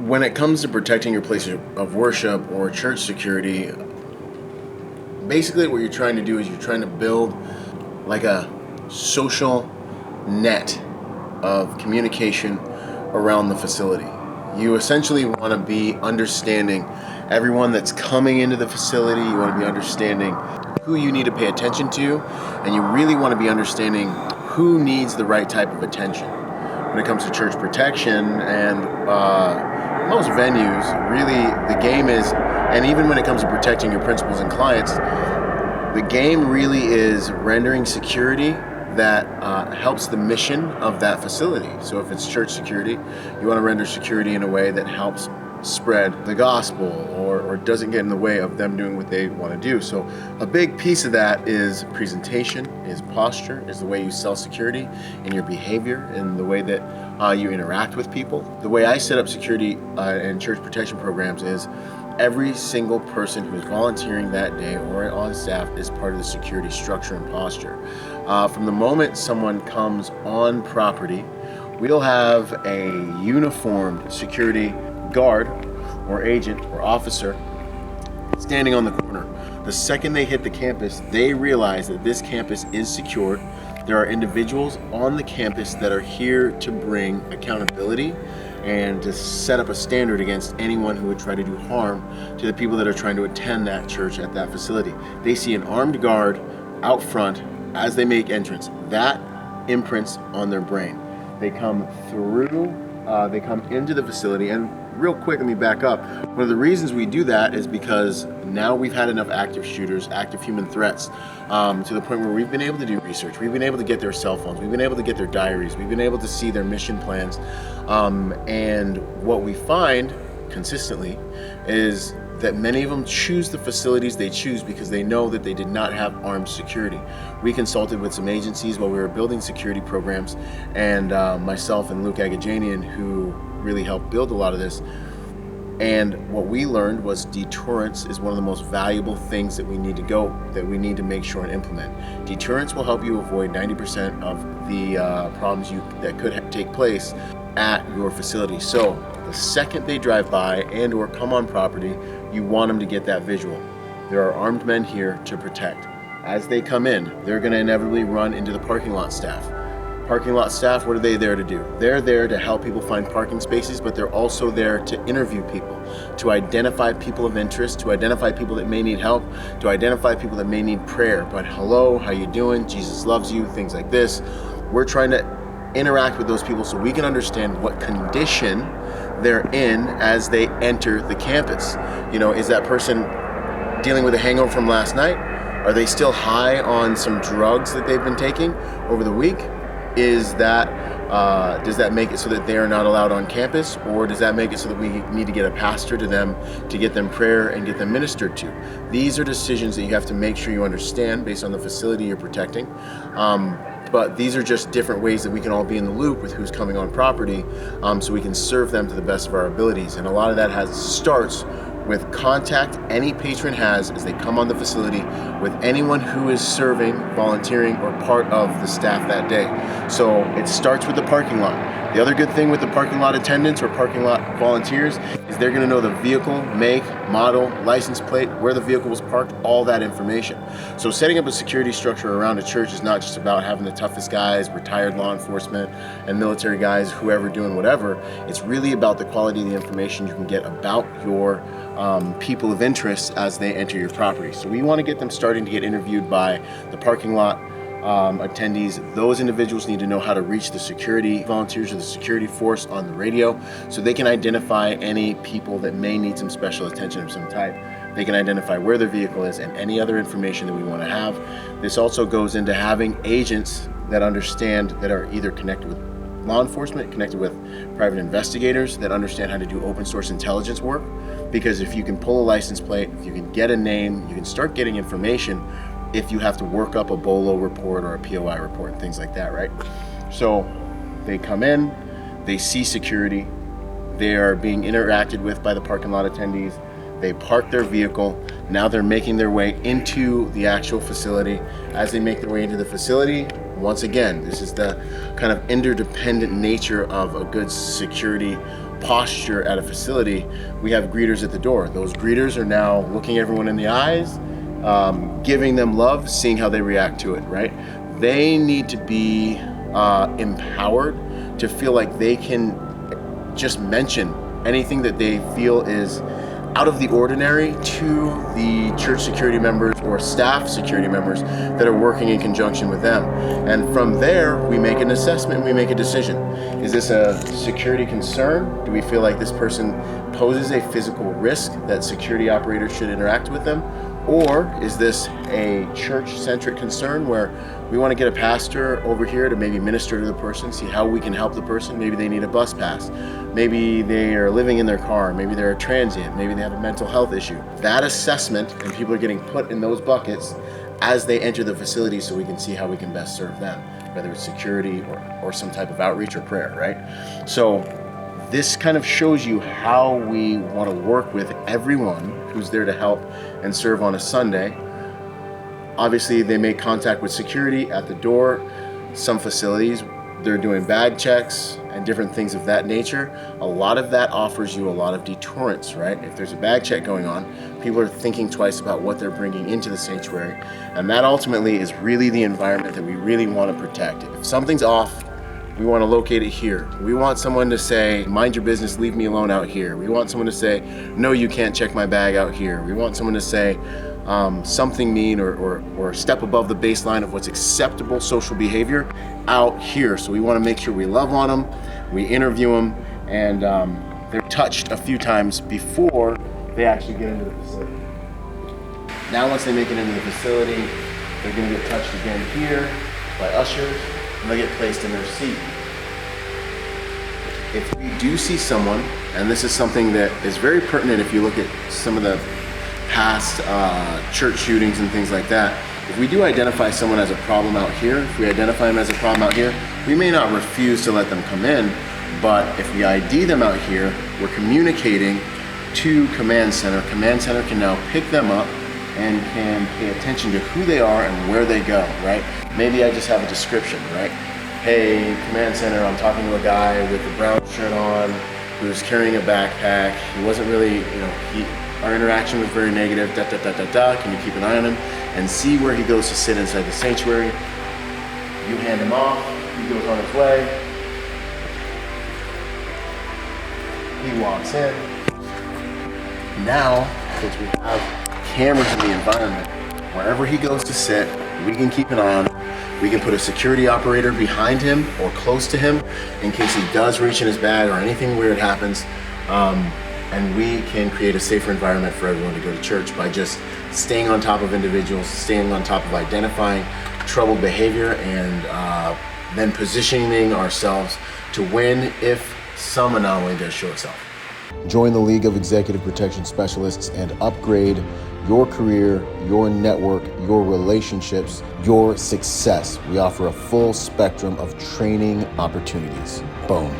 When it comes to protecting your place of worship or church security, basically what you're trying to do is you're trying to build like a social net of communication around the facility. You essentially want to be understanding everyone that's coming into the facility. You want to be understanding who you need to pay attention to, and you really want to be understanding who needs the right type of attention. When it comes to church protection and most venues, really the game is, and even when it comes to protecting your principals and clients, the game really is rendering security that helps the mission of that facility. So if it's church security, you want to render security in a way that helps spread the gospel or doesn't get in the way of them doing what they want to do. So a big piece of that is presentation, is posture, is the way you sell security, and your behavior and the way that you interact with people. The way I set up security and church protection programs is every single person who is volunteering that day or on staff is part of the security structure and posture. From the moment someone comes on property, we'll have a uniformed security guard or agent or officer standing on the corner. The second they hit the campus, they realize that this campus is secured. There are individuals on the campus that are here to bring accountability and to set up a standard against anyone who would try to do harm to the people that are trying to attend that church at that facility. They see an armed guard out front as they make entrance. That imprints on their brain. They come through, they come into the facility, and real quick, let me back up. One of the reasons we do that is because now we've had enough active shooters, active human threats, to the point where we've been able to do research. We've been able to get their cell phones. We've been able to get their diaries. We've been able to see their mission plans. And what we find consistently is that many of them choose the facilities they choose because they know that they did not have armed security. We consulted with some agencies while we were building security programs, and myself and Luke Agajanian, who really helped build a lot of this. And what we learned was deterrence is one of the most valuable things that we need to make sure and implement. Deterrence will help you avoid 90% of the problems that could take place at your facility. So the second they drive by and or come on property, you want them to get that visual. There are armed men here to protect. As they come in, they're going to inevitably run into the parking lot staff. Parking lot staff, what are they there to do? They're there to help people find parking spaces, but they're also there to interview people, to identify people of interest, to identify people that may need help, to identify people that may need prayer. But hello, how you doing? Jesus loves you, things like this. We're trying to interact with those people so we can understand what condition they're in as they enter the campus. You know, is that person dealing with a hangover from last night? Are they still high on some drugs that they've been taking over the week? Is that does that make it so that they are not allowed on campus, or does that make it so that we need to get a pastor to them to get them prayer and get them ministered to? These are decisions that you have to make sure you understand based on the facility you're protecting. But these are just different ways that we can all be in the loop with who's coming on property, so we can serve them to the best of our abilities. And a lot of that starts with contact any patron has as they come on the facility with anyone who is serving, volunteering, or part of the staff that day. So it starts with the parking lot. The other good thing with the parking lot attendants or parking lot volunteers is they're going to know the vehicle, make, model, license plate, where the vehicle was parked, all that information. So setting up a security structure around a church is not just about having the toughest guys, retired law enforcement and military guys, whoever doing whatever. It's really about the quality of the information you can get about your people of interest as they enter your property. So we want to get them starting to get interviewed by the parking lot attendees. Those individuals need to know how to reach the security volunteers or the security force on the radio so they can identify any people that may need some special attention of some type. They can identify where their vehicle is and any other information that we want to have. This also goes into having agents that understand, that are either connected with law enforcement, connected with private investigators that understand how to do open source intelligence work. Because if you can pull a license plate, if you can get a name, you can start getting information if you have to work up a BOLO report or a POI report and things like that, right? So they come in, they see security, they are being interacted with by the parking lot attendees, they park their vehicle, now they're making their way into the actual facility. As they make their way into the facility, once again, this is the kind of interdependent nature of a good security posture at a facility, we have greeters at the door. Those greeters are now looking everyone in the eyes, giving them love, seeing how they react to it, right? They need to be empowered to feel like they can just mention anything that they feel is out of the ordinary to the church security members or staff security members that are working in conjunction with them. And from there, we make an assessment, we make a decision. Is this a security concern? Do we feel like this person poses a physical risk that security operators should interact with them? Or is this a church-centric concern where we want to get a pastor over here to maybe minister to the person, see how we can help the person? Maybe they need a bus pass. Maybe they are living in their car. Maybe they're a transient. Maybe they have a mental health issue. That assessment, and people are getting put in those buckets as they enter the facility so we can see how we can best serve them, whether it's security or some type of outreach or prayer, right? So this kind of shows you how we want to work with everyone who's there to help and serve on a Sunday. Obviously, they make contact with security at the door. Some facilities, they're doing bag checks and different things of that nature. A lot of that offers you a lot of deterrence, right? If there's a bag check going on, people are thinking twice about what they're bringing into the sanctuary. And that ultimately is really the environment that we really want to protect. If something's off, we want to locate it here. We want someone to say, mind your business, leave me alone out here. We want someone to say, no, you can't check my bag out here. We want someone to say something mean or step above the baseline of what's acceptable social behavior out here. So we want to make sure we love on them, we interview them, and they're touched a few times before they actually get into the facility. Now once they make it into the facility, they're going to get touched again here by ushers, and they get placed in their seat. If we do see someone, and this is something that is very pertinent if you look at some of the past church shootings and things like that, if we do identify someone as a problem out here, if we identify them as a problem out here, we may not refuse to let them come in, but if we ID them out here, we're communicating to Command Center. Command Center can now pick them up and can pay attention to who they are and where they go, right? Maybe I just have a description, right? Hey, Command Center, I'm talking to a guy with a brown shirt on who's carrying a backpack. He wasn't really, our interaction was very negative, Can you keep an eye on him and see where he goes to sit inside the sanctuary? You hand him off, he goes on his way. He walks in. Now, since we have cameras in the environment, wherever he goes to sit, we can keep an eye on him. We can put a security operator behind him or close to him in case he does reach in his bag or anything weird happens. And we can create a safer environment for everyone to go to church by just staying on top of individuals, staying on top of identifying troubled behavior, and then positioning ourselves to win if some anomaly does show itself. Join the League of Executive Protection Specialists and upgrade your career, your network, your relationships, your success. We offer a full spectrum of training opportunities. Boom.